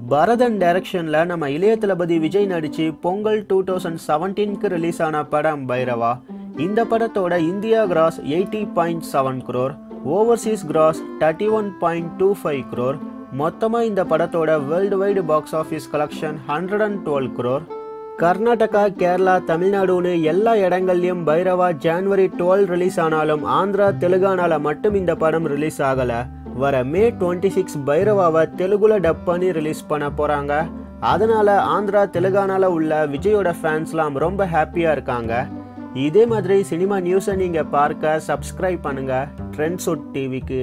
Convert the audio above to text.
பரதன் டைரக்ஷன்ல நம்ம இளைய தளபதி விஜய் நடிச்சு பொங்கல் 2017க்கு ரிலீஸ் ஆன படம் பைரவா. இந்த படத்தோட India cross 80.7 crore, Overseas cross 31.25 crore. மொத்தமா இந்த படத்தோட world wide box office collection 112 crore. Karnataka, Kerala, தமிழ்நாடுன்னு எல்லா இடங்கள்லயும் பைரவா ஜனவரி 12 ரிலீஸ் ஆனாலும் ஆந்திரா, தெலுங்கானால மட்டும் இந்த படம் ரிலீஸ் ஆகல. வர மே 26 பைரவாவை தெலுங்குல டப் பண்ணி ரிலீஸ் பண்ண போறாங்க. அதனால ஆந்திரா, தெலுங்கானால உள்ள விஜயோட ஃபேன்ஸ்லாம் ரொம்ப ஹாப்பியா இருக்காங்க. இதே மாதிரி சினிமா நியூஸை நீங்க பார்க்க சப்ஸ்கிரைப் பண்ணுங்க ட்ரெண்ட்ஸுட் டிவிக்கு.